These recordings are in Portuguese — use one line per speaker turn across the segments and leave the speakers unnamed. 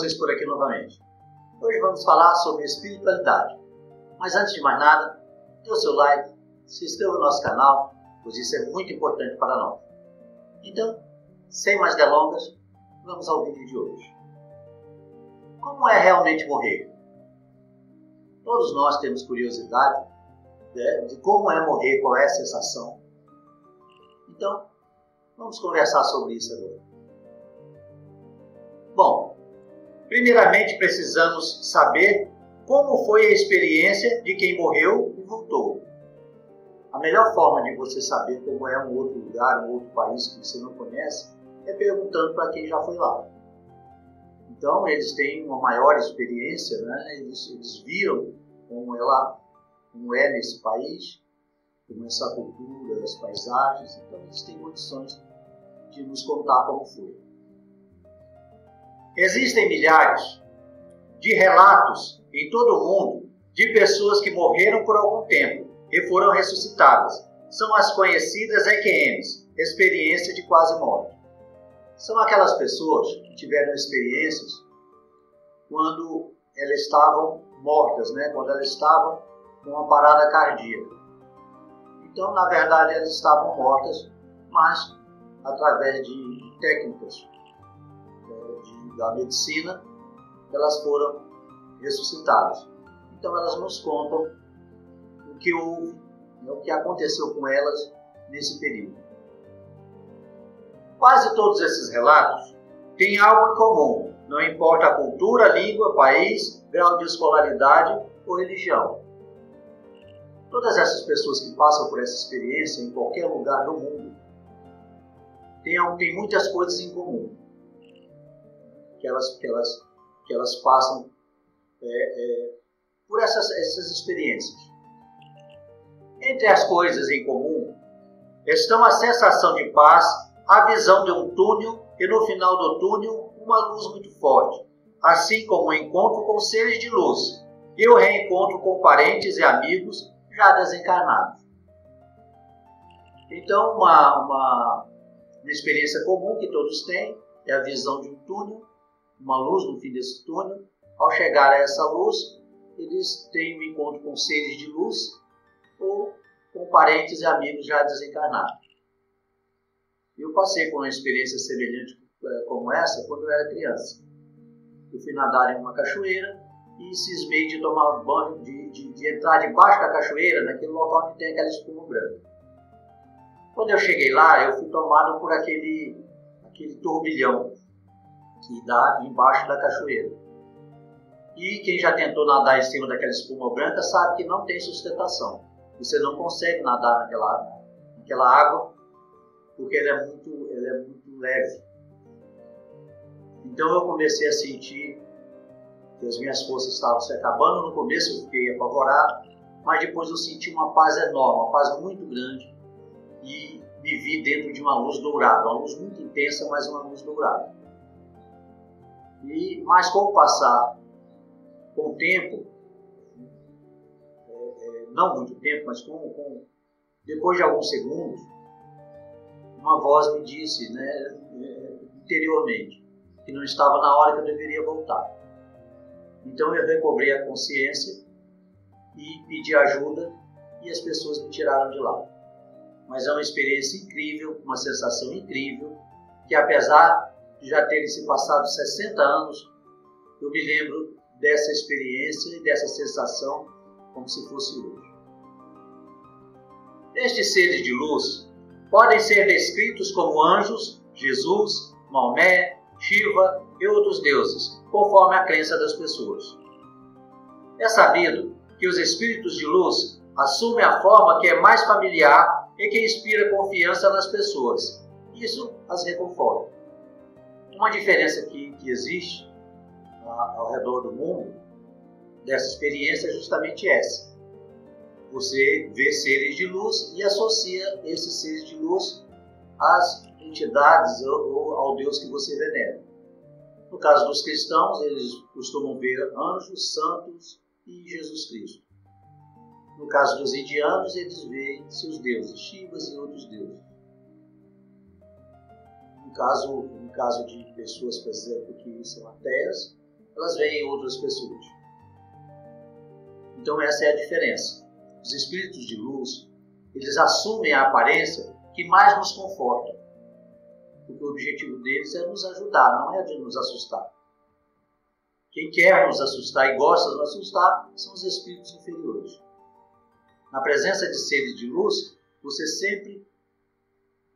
vocês por aqui novamente. Hoje vamos falar sobre espiritualidade. Mas antes de mais nada, dê o seu like, se inscreva no nosso canal, pois isso é muito importante para nós. Então, sem mais delongas, vamos ao vídeo de hoje. Como é realmente morrer? Todos nós temos curiosidade, né, de como é morrer, qual é a sensação. Então, vamos conversar sobre isso agora. Bom, primeiramente precisamos saber como foi a experiência de quem morreu e voltou. A melhor forma de você saber como é um outro lugar, um outro país que você não conhece, é perguntando para quem já foi lá. Então, eles têm uma maior experiência, né? Eles viram como é nesse país, como é essa cultura, as paisagens, então eles têm condições de nos contar como foi. Existem milhares de relatos em todo o mundo de pessoas que morreram por algum tempo e foram ressuscitadas. São as conhecidas EQMs, experiência de quase morte. São aquelas pessoas que tiveram experiências quando elas estavam mortas, né? Quando elas estavam com uma parada cardíaca. Então, na verdade, elas estavam mortas, mas através de técnicas da medicina, elas foram ressuscitadas. Então, elas nos contam o que houve, né, o que aconteceu com elas nesse período. Quase todos esses relatos têm algo em comum, não importa a cultura, língua, país, grau de escolaridade ou religião. Todas essas pessoas que passam por essa experiência em qualquer lugar do mundo têm muitas coisas em comum que elas passam por essas experiências. Entre as coisas em comum estão a sensação de paz, a visão de um túnel e no final do túnel uma luz muito forte, assim como o encontro com seres de luz e o reencontro com parentes e amigos já desencarnados. Então, uma experiência comum que todos têm é a visão de um túnel, uma luz no fim desse túnel. Ao chegar a essa luz, eles têm um encontro com seres de luz ou com parentes e amigos já desencarnados. Eu passei por uma experiência semelhante como essa quando eu era criança. Eu fui nadar em uma cachoeira e cismei de tomar banho, de entrar debaixo da cachoeira, naquele local onde tem aquela espuma branca. Quando eu cheguei lá, eu fui tomado por aquele turbilhão que dá embaixo da cachoeira. E quem já tentou nadar em cima daquela espuma branca sabe que não tem sustentação. Você não consegue nadar naquela água porque ela é muito leve. Então eu comecei a sentir que as minhas forças estavam se acabando. No começo eu fiquei apavorado, mas depois eu senti uma paz enorme, uma paz muito grande, e me vi dentro de uma luz dourada, uma luz muito intensa, mas uma luz dourada. Mas com o passar, com o tempo, não muito tempo, mas depois de alguns segundos, uma voz me disse, né, interiormente, que não estava na hora que eu deveria voltar. Então eu recobrei a consciência e pedi ajuda e as pessoas me tiraram de lá. Mas é uma experiência incrível, uma sensação incrível, que apesar de já terem se passado 60 anos, eu me lembro dessa experiência e dessa sensação como se fosse hoje. Estes seres de luz podem ser descritos como anjos, Jesus, Maomé, Shiva e outros deuses, conforme a crença das pessoas. É sabido que os espíritos de luz assumem a forma que é mais familiar e que inspira confiança nas pessoas. Isso as reconforta. Uma diferença que existe ao redor do mundo dessa experiência é justamente essa. Você vê seres de luz e associa esses seres de luz às entidades ou ao Deus que você venera. No caso dos cristãos, eles costumam ver anjos, santos e Jesus Cristo. No caso dos indianos, eles veem seus deuses, Shivas e outros deuses. No caso de pessoas, por exemplo, que são ateias, elas veem outras pessoas. Então essa é a diferença. Os espíritos de luz, eles assumem a aparência que mais nos conforta. Porque o objetivo deles é nos ajudar, não é de nos assustar. Quem quer nos assustar e gosta de nos assustar são os espíritos inferiores. Na presença de seres de luz, você sempre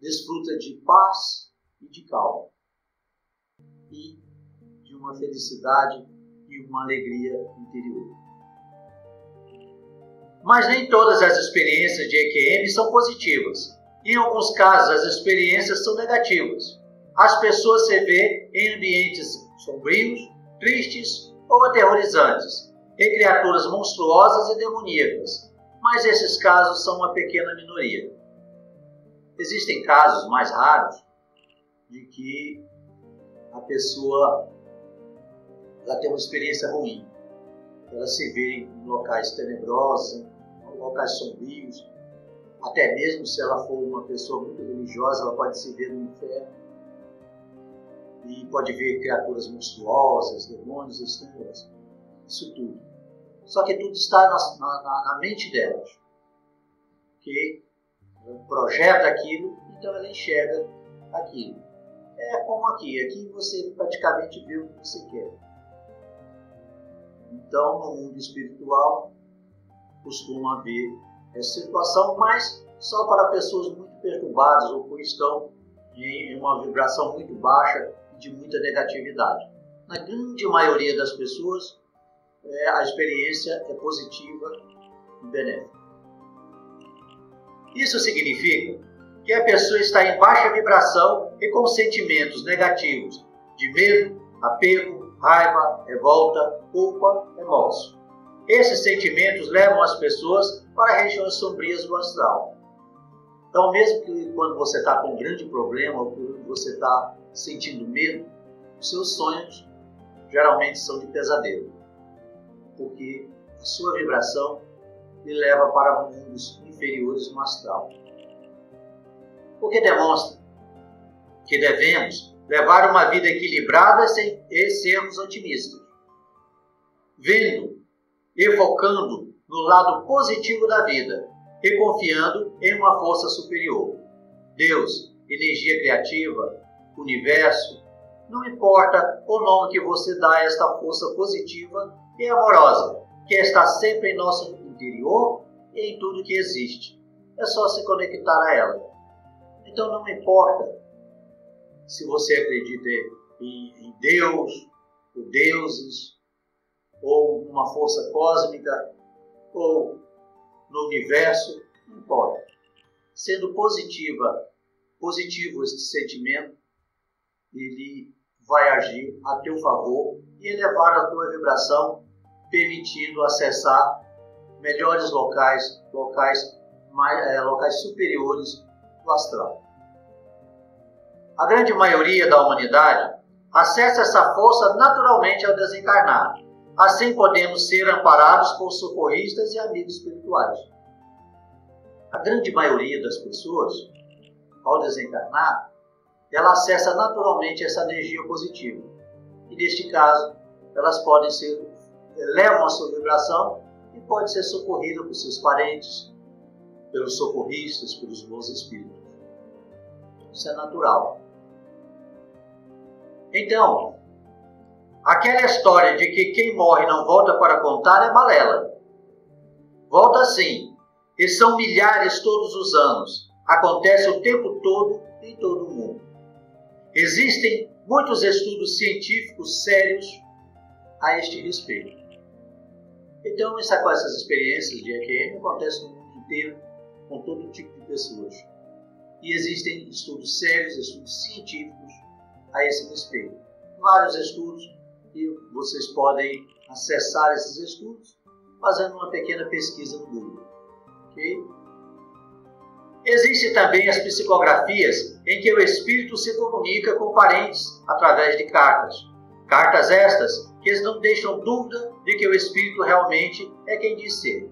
desfruta de paz e de calma. E de uma felicidade e uma alegria interior. Mas nem todas as experiências de EQM são positivas. Em alguns casos, as experiências são negativas. As pessoas se vê em ambientes sombrios, tristes ou aterrorizantes, em criaturas monstruosas e demoníacas, mas esses casos são uma pequena minoria. Existem casos mais raros de que a pessoa ela tem uma experiência ruim. Ela se vê em locais tenebrosos, em locais sombrios. Até mesmo se ela for uma pessoa muito religiosa, ela pode se ver no inferno. E pode ver criaturas monstruosas, demônios, estrelas. Isso tudo. Só que tudo está na mente delas. Que ela projeta aquilo, então ela enxerga aquilo. É como aqui. Aqui você praticamente vê o que você quer. Então, no mundo espiritual, costuma haver essa situação, mas só para pessoas muito perturbadas ou que estão em uma vibração muito baixa e de muita negatividade. Na grande maioria das pessoas, a experiência é positiva e benéfica. Isso significa que a pessoa está em baixa vibração e com sentimentos negativos de medo, apego, raiva, revolta, culpa, remorso. Esses sentimentos levam as pessoas para regiões sombrias do astral. Então, mesmo que quando você está com um grande problema ou que você está sentindo medo, os seus sonhos geralmente são de pesadelo. Porque a sua vibração lhe leva para mundos inferiores no astral. O que demonstra que devemos levar uma vida equilibrada e sermos otimistas, vendo e focando no lado positivo da vida e confiando em uma força superior. Deus, energia criativa, universo, não importa o nome que você dá a esta força positiva e amorosa, que está sempre em nosso interior e em tudo que existe. É só se conectar a ela. Então não importa se você acredita em Deus, ou deuses, ou uma força cósmica, ou no universo, não importa. Sendo positivo este sentimento, ele vai agir a teu favor e elevar a tua vibração, permitindo acessar melhores locais superiores do astral. A grande maioria da humanidade acessa essa força naturalmente ao desencarnar. Assim podemos ser amparados por socorristas e amigos espirituais. A grande maioria das pessoas, ao desencarnar, ela acessa naturalmente essa energia positiva. E neste caso, elas levam a sua vibração e pode ser socorrida por seus parentes, pelos socorristas, pelos bons espíritos. Isso é natural. Então, aquela história de que quem morre não volta para contar é balela. Volta sim, e são milhares todos os anos. Acontece o tempo todo em todo o mundo. Existem muitos estudos científicos sérios a este respeito. Então, essas experiências de EQM acontecem no mundo inteiro, com todo tipo de pessoas. E existem estudos sérios, estudos científicos a esse respeito. Vários estudos, e vocês podem acessar esses estudos fazendo uma pequena pesquisa no Google. Okay? Existem também as psicografias em que o espírito se comunica com parentes através de cartas. Cartas estas que não deixam dúvida de que o espírito realmente é quem diz ser.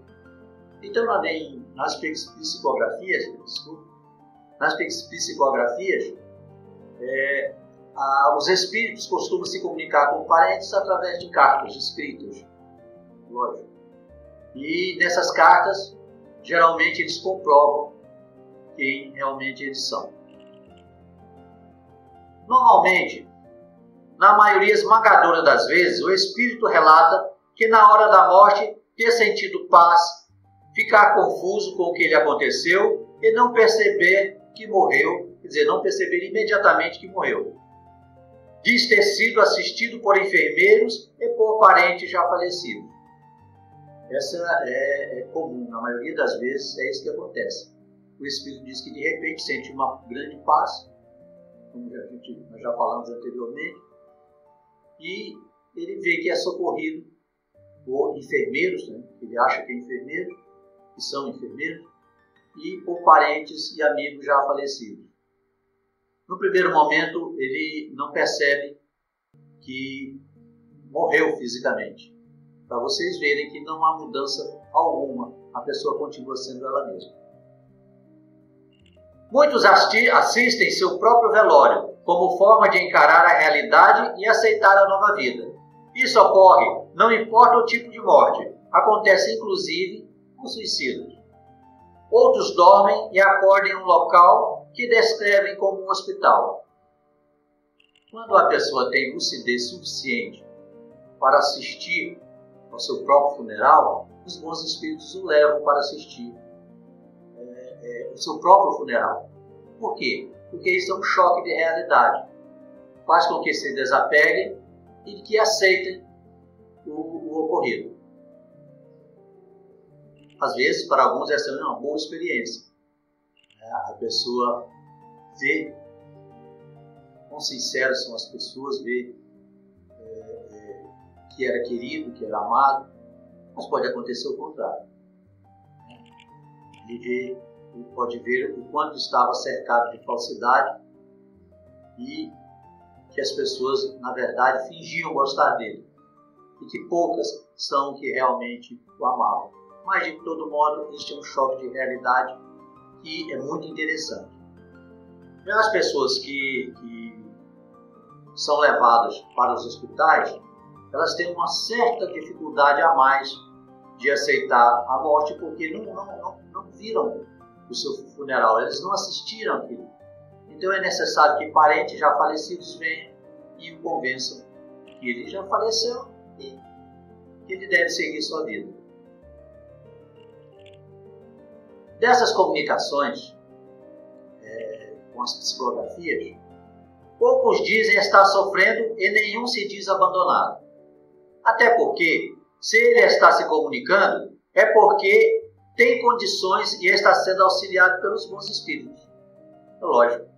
Então, nas psicografias, Os espíritos costumam se comunicar com parentes através de cartas escritas, lógico. E nessas cartas, geralmente eles comprovam quem realmente eles são. Normalmente, na maioria esmagadora das vezes, o espírito relata que na hora da morte ter sentido paz, ficar confuso com o que lhe aconteceu e não perceber que morreu, quer dizer, não perceber imediatamente que morreu. Diz ter sido assistido por enfermeiros e por parentes já falecidos. Essa é comum, na maioria das vezes é isso que acontece. O espírito diz que de repente sente uma grande paz, como nós já falamos anteriormente, e ele vê que é socorrido por enfermeiros, né? Ele acha que é enfermeiro, que são enfermeiros, e por parentes e amigos já falecidos. No primeiro momento, ele não percebe que morreu fisicamente. Para vocês verem que não há mudança alguma, a pessoa continua sendo ela mesma. Muitos assistem seu próprio velório como forma de encarar a realidade e aceitar a nova vida. Isso ocorre, não importa o tipo de morte, acontece inclusive com suicidas. Outros dormem e acordam em um local que descrevem como um hospital. Quando a pessoa tem lucidez suficiente para assistir ao seu próprio funeral, os bons espíritos o levam para assistir o seu próprio funeral. Por quê? Porque isso é um choque de realidade. Faz com que se desapeguem e que aceitem o ocorrido. Às vezes, para alguns, essa é uma boa experiência. A pessoa vê quão sinceras são as pessoas, vê que era querido, que era amado, mas pode acontecer o contrário. Ele pode ver o quanto estava cercado de falsidade e que as pessoas, na verdade, fingiam gostar dele e que poucas são que realmente o amavam. Mas, de todo modo, este é um choque de realidade que é muito interessante. Já as pessoas que são levadas para os hospitais, elas têm uma certa dificuldade a mais de aceitar a morte, porque não viram o seu funeral, eles não assistiram aquilo. Então é necessário que parentes já falecidos venham e o convençam que ele já faleceu e que ele deve seguir sua vida. Dessas comunicações com as psicografias, poucos dizem estar sofrendo e nenhum se diz abandonado. Até porque, se ele está se comunicando, é porque tem condições e está sendo auxiliado pelos bons espíritos. É lógico.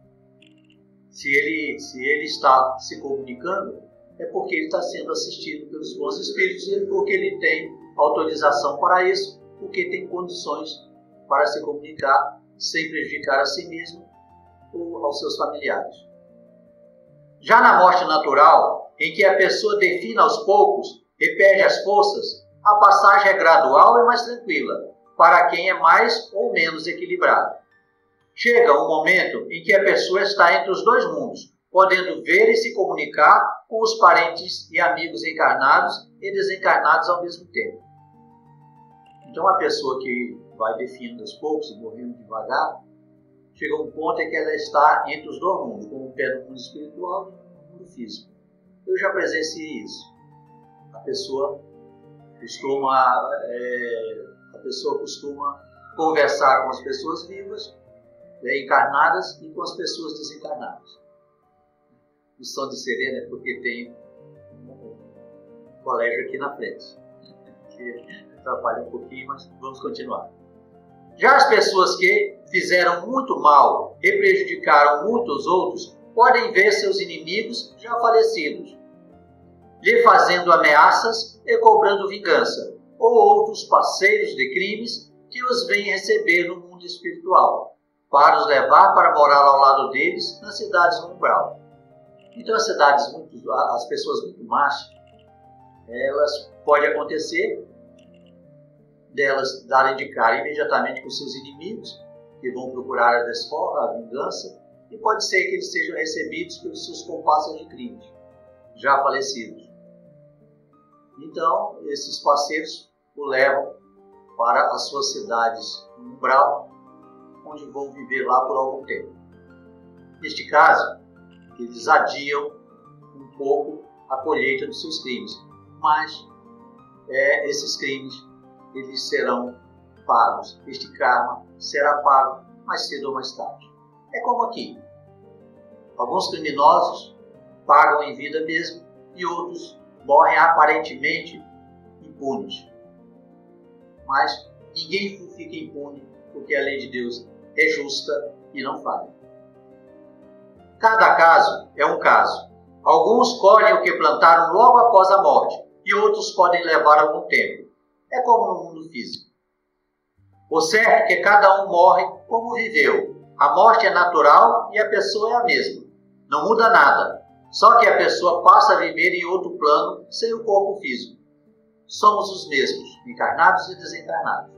Se ele está se comunicando, é porque ele está sendo assistido pelos bons espíritos e porque ele tem autorização para isso, porque tem condições para se comunicar sem prejudicar a si mesmo ou aos seus familiares. Já na morte natural, em que a pessoa define aos poucos e perde as forças, a passagem é gradual e mais tranquila, para quem é mais ou menos equilibrado. Chega um momento em que a pessoa está entre os dois mundos, podendo ver e se comunicar com os parentes e amigos encarnados e desencarnados ao mesmo tempo. Então, a pessoa que vai definindo aos poucos, morrendo devagar, chega a um ponto em que ela está entre os dois mundos, com o pé no mundo espiritual e no mundo físico. Eu já presenciei isso. A pessoa costuma conversar com as pessoas vivas, encarnadas, e com as pessoas desencarnadas. O som de sirene é porque tem um colégio aqui na frente, que atrapalha um pouquinho, mas vamos continuar. Já as pessoas que fizeram muito mal e prejudicaram muitos outros podem ver seus inimigos já falecidos, lhe fazendo ameaças e cobrando vingança, ou outros parceiros de crimes que os vêm receber no mundo espiritual, para os levar para morar ao lado deles nas cidades no umbral. Então as pessoas muito más, elas pode acontecer delas darem de cara imediatamente com seus inimigos, que vão procurar a desforra, a vingança, e pode ser que eles sejam recebidos pelos seus comparsas de crime, já falecidos. Então, esses parceiros o levam para as suas cidades no umbral, onde vão viver lá por algum tempo. Neste caso, eles adiam um pouco a colheita dos seus crimes, mas esses crimes eles serão pagos. Este karma será pago mais cedo ou mais tarde. É como aqui. Alguns criminosos pagam em vida mesmo e outros morrem aparentemente impunes. Mas ninguém fica impune porque a lei de Deus é justa e não falha. Cada caso é um caso. Alguns colhem o que plantaram logo após a morte e outros podem levar algum tempo. É como no mundo físico. O certo é que cada um morre como viveu. A morte é natural e a pessoa é a mesma. Não muda nada. Só que a pessoa passa a viver em outro plano sem o corpo físico. Somos os mesmos, encarnados e desencarnados.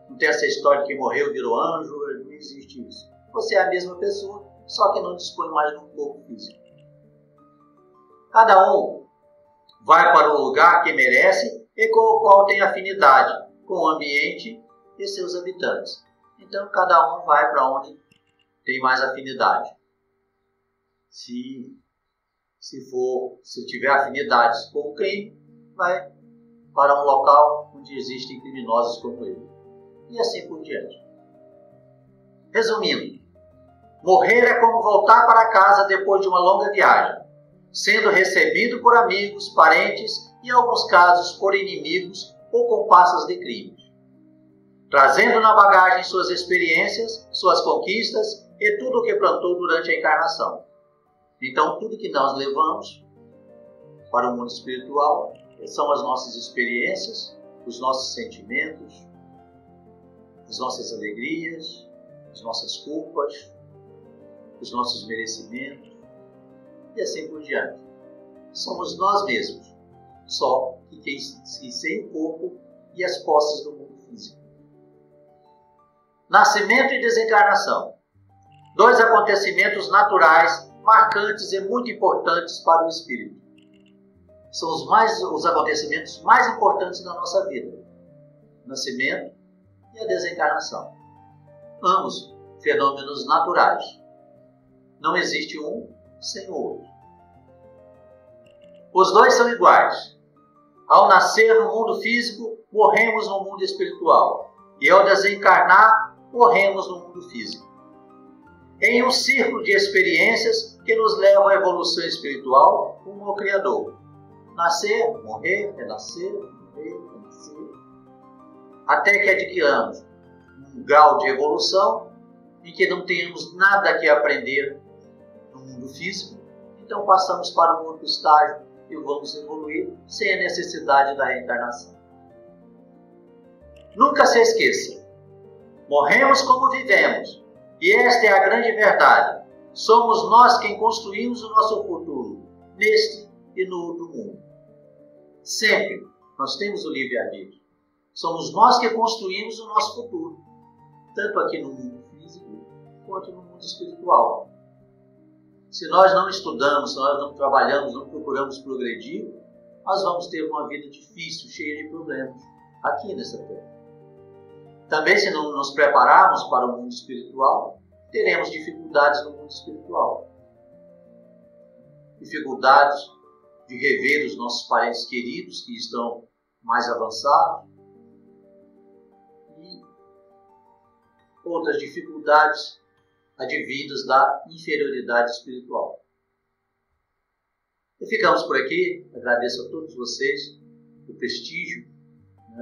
Não tem essa história de que morreu virou anjo, não existe isso. Você é a mesma pessoa, só que não dispõe mais de um corpo físico. Cada um vai para o lugar que merece e com o qual tem afinidade com o ambiente e seus habitantes. Então, cada um vai para onde tem mais afinidade. Se tiver afinidades com o crime, vai para um local onde existem criminosos como ele. E assim por diante. Resumindo, morrer é como voltar para casa depois de uma longa viagem, sendo recebido por amigos, parentes e, em alguns casos, por inimigos ou comparsas de crimes, trazendo na bagagem suas experiências, suas conquistas e tudo o que plantou durante a encarnação. Então, tudo que nós levamos para o mundo espiritual são as nossas experiências, os nossos sentimentos, as nossas alegrias, as nossas culpas, os nossos merecimentos e assim por diante. Somos nós mesmos, só que sem o corpo e as posses do mundo físico. Nascimento e desencarnação. 2 acontecimentos naturais, marcantes e muito importantes para o espírito. São os acontecimentos mais importantes da nossa vida. O nascimento e a desencarnação. Ambos fenômenos naturais. Não existe um sem o outro. Os dois são iguais. Ao nascer no mundo físico, morremos no mundo espiritual. E ao desencarnar, morremos no mundo físico. Em um círculo de experiências que nos levam à evolução espiritual rumo ao Criador. Nascer, morrer, renascer, morrer, renascer. Até que adquiramos um grau de evolução em que não tenhamos nada que aprender no mundo físico, então passamos para um outro estágio e vamos evoluir sem a necessidade da reencarnação. Nunca se esqueça, morremos como vivemos, e esta é a grande verdade. Somos nós quem construímos o nosso futuro, neste e no outro mundo. Sempre nós temos o livre-arbítrio. Somos nós que construímos o nosso futuro, tanto aqui no mundo físico quanto no mundo espiritual. Se nós não estudamos, se nós não trabalhamos, não procuramos progredir, nós vamos ter uma vida difícil, cheia de problemas, aqui nessa terra. Também, se não nos prepararmos para o mundo espiritual, teremos dificuldades no mundo espiritual. Dificuldades de rever os nossos parentes queridos que estão mais avançados. E outras dificuldades advindas da inferioridade espiritual. E ficamos por aqui. Agradeço a todos vocês o prestígio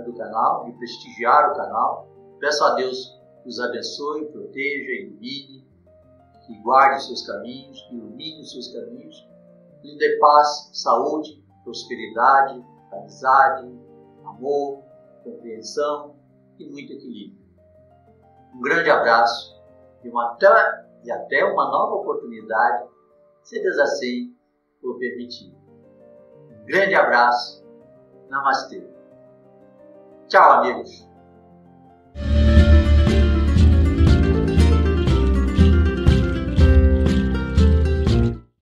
do canal, de prestigiar o canal. Peço a Deus que os abençoe, proteja, ilumine, que guarde os seus caminhos, que ilumine os seus caminhos, lhe dê paz, saúde, prosperidade, amizade, amor, compreensão e muito equilíbrio. Um grande abraço e até uma nova oportunidade, se Deus assim o permitir. Um grande abraço. Namastê. Tchau, amigos.